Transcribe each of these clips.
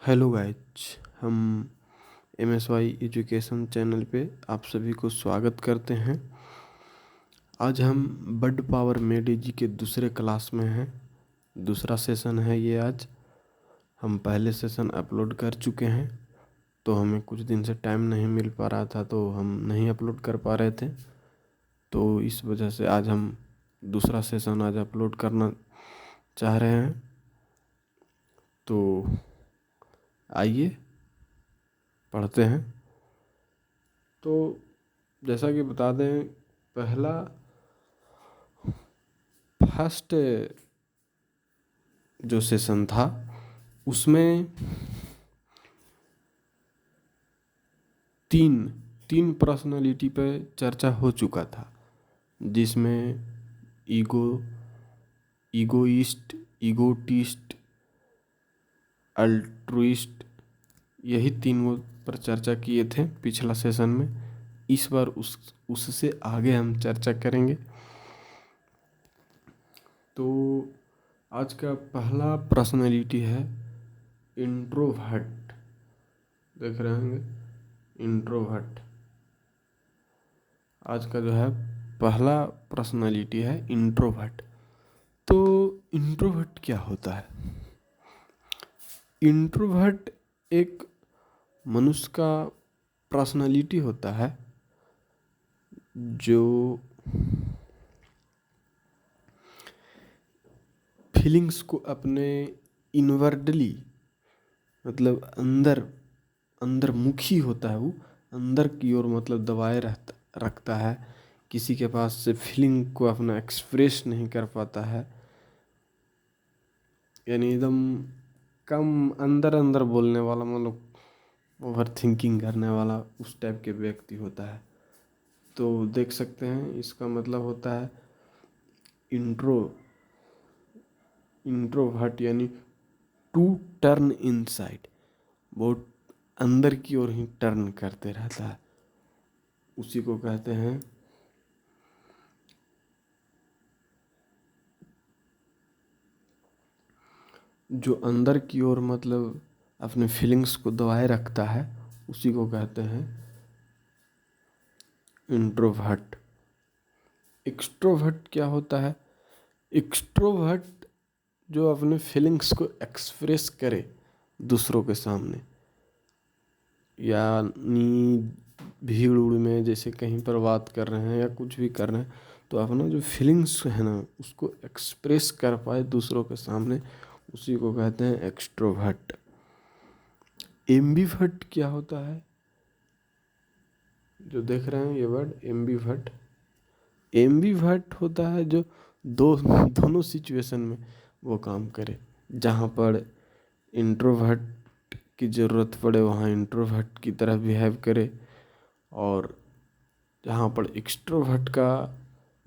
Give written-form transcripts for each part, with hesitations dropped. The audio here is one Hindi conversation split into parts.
Hello guys. हम MSY एजुकेशन चैनल पे आप सभी को स्वागत करते हैं। आज हम बड पावर मेडी जी के दूसरे क्लास में हैं। दूसरा सेशन है ये। आज हम पहले सेशन अपलोड कर चुके हैं, तो हमें कुछ दिन से टाइम नहीं मिल पा रहा था, तो हम नहीं अपलोड कर पा रहे थे। तो इस वजह से आज हम दूसरा सेशन आज अपलोड करना चाह रहे हैं। तो आइए पढ़ते हैं। तो जैसा कि बता दें, फर्स्ट जो सेशन था उसमें तीन पर्सनालिटी पे चर्चा हो चुका था, जिसमें ईगोइस्ट, ईगोटिस्ट, अल्ट्रुइस्ट, यही तीन वो पर चर्चा किए थे पिछला सेशन में। इस बार उससे आगे हम चर्चा करेंगे। तो आज का पहला पर्सनालिटी है इंट्रोवर्ट। देख रहे होंगे, इंट्रोवर्ट। आज का जो है पहला पर्सनालिटी है इंट्रोवर्ट। तो इंट्रोवर्ट क्या होता है? इंट्रोवर्ट एक मनुष्य का पर्सनालिटी होता है जो फीलिंग्स को अपने इनवर्डली, मतलब अंदर मुखी होता है। वो अंदर की ओर मतलब दबाए रखता है। किसी के पास से फीलिंग को अपना एक्सप्रेस नहीं कर पाता है, यानी एकदम कम अंदर बोलने वाला, मतलब ओवर थिंकिंग करने वाला उस टाइप के व्यक्ति होता है। तो देख सकते हैं, इसका मतलब होता है इंट्रोवर्ट, यानी टू टर्न इनसाइड, बहुत अंदर की ओर ही टर्न करते रहता है। उसी को कहते हैं जो अंदर की ओर मतलब अपने फीलिंग्स को दबाए रखता है, उसी को कहते हैं इंट्रोवर्ट। एक्सट्रोवर्ट क्या होता है? एक्सट्रोवर्ट जो अपने फीलिंग्स को एक्सप्रेस करे दूसरों के सामने, यानी भीड़ उड़ में जैसे कहीं पर बात कर रहे हैं या कुछ भी कर रहे हैं, तो अपना जो फीलिंग्स है ना उसको एक्सप्रेस कर पाए दूसरों के सामने, उसी को कहते हैं एक्सट्रोवर्ट। एम्बिवर्ट क्या होता है? जो देख रहे हैं ये वर्ड एम्बिवर्ट, एम्बिवर्ट होता है जो दोनों सिचुएशन में वो काम करे। जहाँ पर इंट्रोवर्ट की ज़रूरत पड़े वहाँ इंट्रोवर्ट की तरह बिहेव करे, और जहाँ पर एक्सट्रोवर्ट का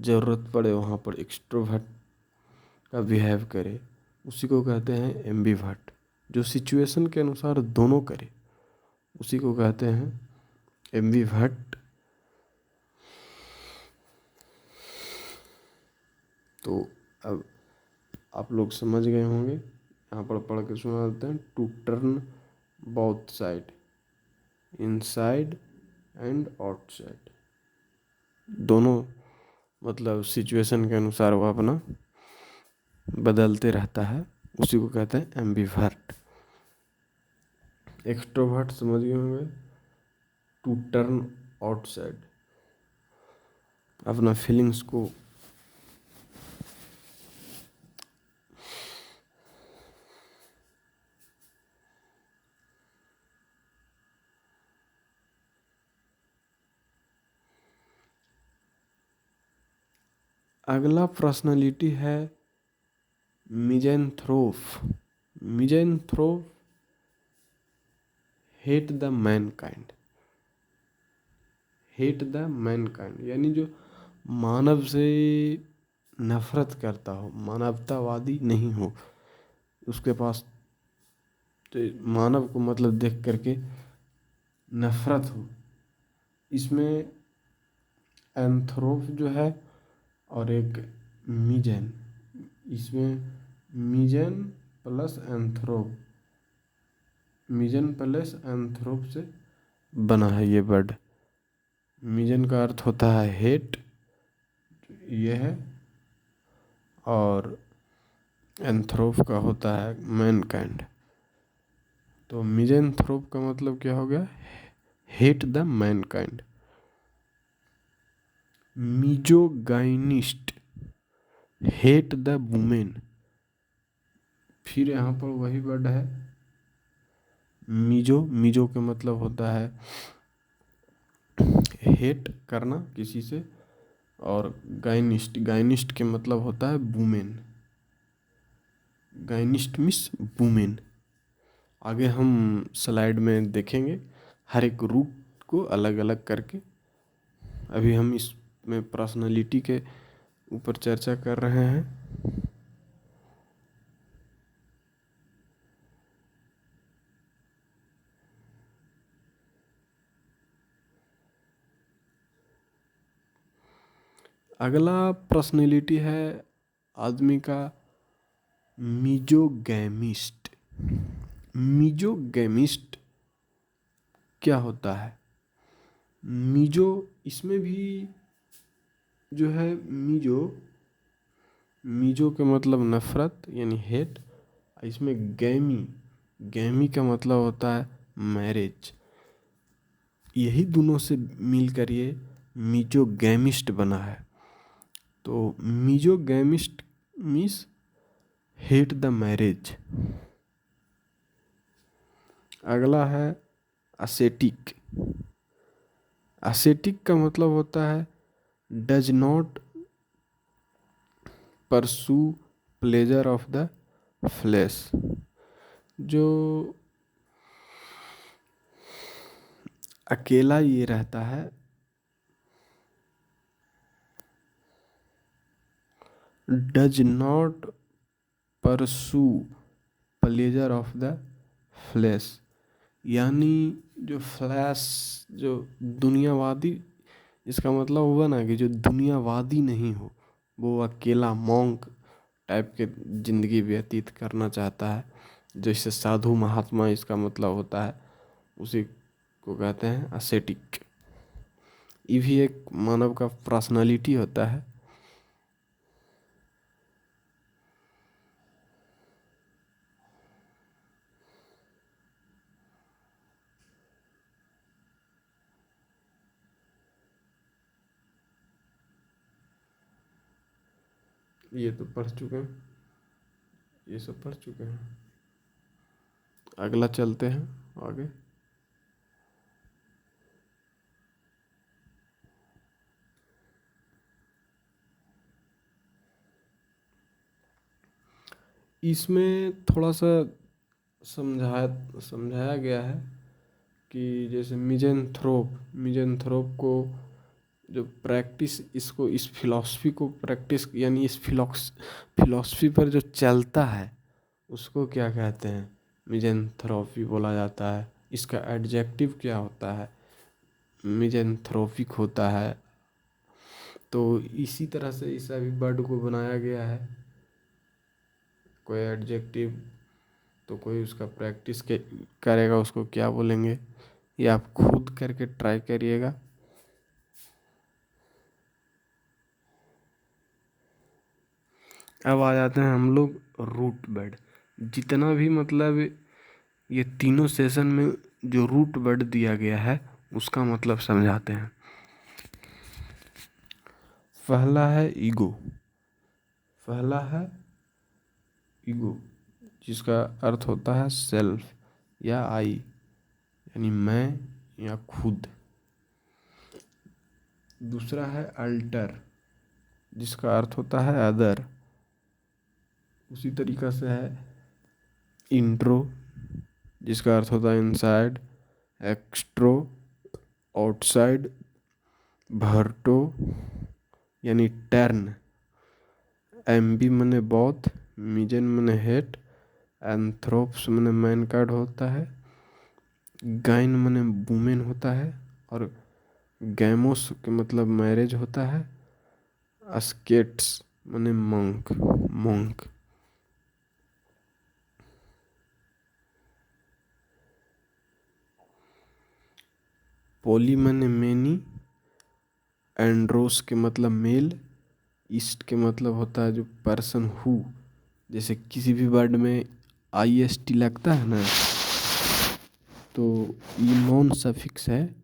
ज़रूरत पड़े वहाँ पर एक्सट्रोवर्ट का बिहेव करे, उसी को कहते हैं एम्बिवर्ट। जो सिचुएशन के अनुसार दोनों करे, उसी को कहते हैं एम्बिवर्ट। तो अब आप लोग समझ गए होंगे। यहाँ पर पढ़ के सुना देते हैं। To turn both side, inside and outside, दोनों मतलब सिचुएशन के अनुसार वो अपना बदलते रहता है, उसी को कहते हैं एम्बिवर्ट। एक्सट्रोवर्ट समझ गए होंगे, टू टर्न आउटसाइड, अपना फीलिंग्स को अगला पर्सनालिटी है misanthrope. Misanthrope hate the mankind, hate the mankind, यानी जो मानव से नफरत करता हो, मानवतावादी नहीं हो, उसके पास तो मानव को मतलब देख करके नफरत हो। इसमें एंथ्रोप जो है और एक मिजेन, इसमें मिजेन प्लस एंथ्रोप, मिजन प्लस एंथ्रोप से बना है ये वर्ड। मिजन का अर्थ होता है हेट, ये है, और एंथ्रोप का होता है मैनकाइंड। तो मिजैंथ्रोप का मतलब क्या हो गया? Hate the mankind. Misogynist hate the women. फिर यहाँ पर वही वर्ड है मिजो। मिजो का मतलब होता है हेट करना किसी से, और गाइनिस्ट, गाइनिस्ट के मतलब होता है वुमेन। गाइनिस्ट means women. आगे हम स्लाइड में देखेंगे हर एक रूट को अलग अलग करके। अभी हम इसमें पर्सनालिटी के ऊपर चर्चा कर रहे हैं। अगला पर्सनैलिटी है आदमी का मिजोगैमिस्ट। मिजोगैमिस्ट क्या होता है? मिजो, इसमें भी जो है मिजो, मिजो का मतलब नफरत यानी हेट। इसमें गैमी, गैमी का मतलब होता है मैरिज। यही दोनों से मिलकर ये मिजोगैमिस्ट बना है। तो misogamist means hate the marriage. अगला है असेटिक। असेटिक का मतलब होता है does not pursue pleasure of the flesh. जो अकेला ये रहता है, does not pursue pleasure of the flesh, यानी जो फ्लैश, जो दुनियावादी, इसका मतलब हुआ ना कि जो दुनियावादी नहीं हो, वो अकेला मॉन्क टाइप के ज़िंदगी व्यतीत करना चाहता है। जैसे साधु महात्मा इसका मतलब होता है, उसी को कहते हैं असेटिक। ये भी एक मानव का पर्सनालिटी होता है। ये तो पढ़ चुके हैं, ये सब पढ़ चुके हैं। अगला चलते हैं आगे। इसमें थोड़ा सा समझाया समझाया गया है कि जैसे मिज़ेंथ्रोप, मिज़ेंथ्रोप को जो प्रैक्टिस, इसको, इस फिलॉसफी को प्रैक्टिस यानी इस फिलॉसफी पर जो चलता है उसको क्या कहते हैं? मिज़ेंथ्रोपी बोला जाता है। इसका एडजेक्टिव क्या होता है? मिज़ेंथ्रोपिक होता है। तो इसी तरह से इस अभी वर्ड को बनाया गया है। कोई एडजेक्टिव तो कोई उसका प्रैक्टिस के करेगा, उसको क्या बोलेंगे, ये आप खुद करके ट्राई करिएगा। अब आ जाते हैं हम लोग रूट वर्ड। जितना भी मतलब ये तीनों सेशन में जो रूट वर्ड दिया गया है उसका मतलब समझाते हैं। पहला है ईगो। पहला है ईगो, जिसका अर्थ होता है सेल्फ या आई, यानी मैं या खुद। दूसरा है अल्टर, जिसका अर्थ होता है अदर। उसी तरीक़ा से है इंट्रो, जिसका अर्थ होता है इनसाइड। Extero, outside. भर्टो यानी टर्न। एम्बी मने बौथ। मिजन मने हेट। एंथ्रोप्स मने मैनकाइंड होता है। गाइन मने वुमेन होता है। और गैमोस के मतलब मैरिज होता है। अस्केट्स मने मंक, monk। पोली माने मेनी, एंड्रोस के मतलब मेल, ईस्ट के मतलब होता है जो पर्सन हु। जैसे किसी भी वर्ड में IST लगता है ना, तो ये नॉन सफिक्स है।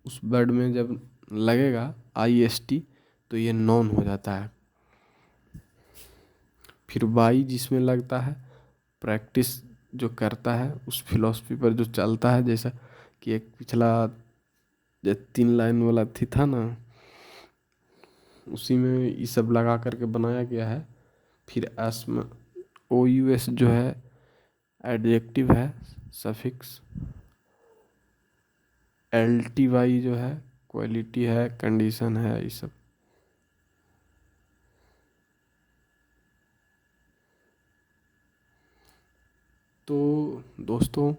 उस वर्ड में जब लगेगा IST तो ये नॉन हो जाता है। फिर वाई जिसमें लगता है प्रैक्टिस जो करता है, उस फिलॉसफी पर जो चलता है, जैसा कि एक पिछला जो 3 लाइन वाला थी था ना, उसी में ये सब लगा करके बनाया गया है। फिर एस में OUS जो है एडजेक्टिव है, सफिक्स। LTY जो है क्वालिटी है, कंडीशन है, ये सब। तो दोस्तों,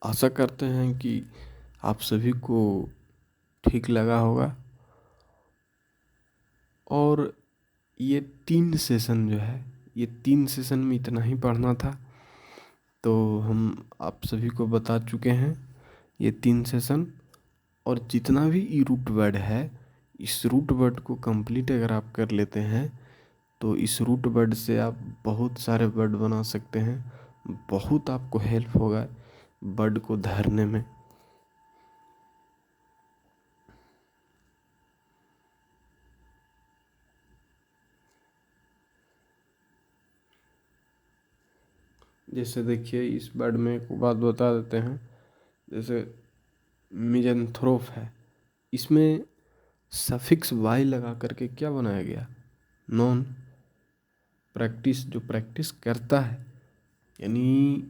आशा करते हैं कि आप सभी को ठीक लगा होगा। और ये 3 सेशन जो है, ये 3 सेशन में इतना ही पढ़ना था। तो हम आप सभी को बता चुके हैं ये 3 सेशन। और जितना भी ई रूट वर्ड है, इस रूट वर्ड को कंप्लीट अगर आप कर लेते हैं तो इस रूट वर्ड से आप बहुत सारे वर्ड बना सकते हैं। बहुत आपको हेल्प होगा वर्ड को धरने में। जैसे देखिए, इस वर्ड में एक बात बता देते हैं। जैसे मिजंथ्रोप है, इसमें सफिक्स वाई लगा करके क्या बनाया गया, नॉन। प्रैक्टिस, जो प्रैक्टिस करता है, यानी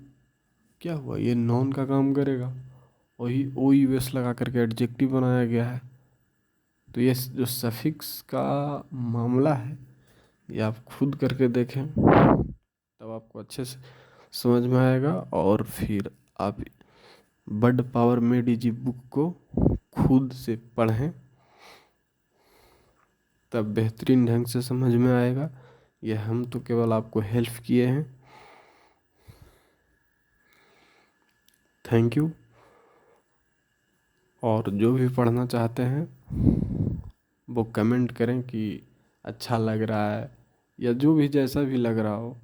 क्या हुआ, ये नॉन का काम करेगा। वही OUS लगा करके एडजेक्टिव बनाया गया है। तो ये जो सफिक्स का मामला है, ये आप खुद करके देखें, तब आपको अच्छे से समझ में आएगा। और फिर आप वर्ड पावर में डीजी बुक को खुद से पढ़ें, तब बेहतरीन ढंग से समझ में आएगा। यह हम तो केवल आपको हेल्प किए हैं। Thank you. और जो भी पढ़ना चाहते हैं वो कमेंट करें कि अच्छा लग रहा है, या जो भी जैसा भी लग रहा हो,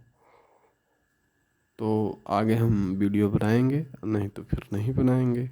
तो आगे हम वीडियो बनाएंगे, नहीं तो फिर नहीं बनाएंगे।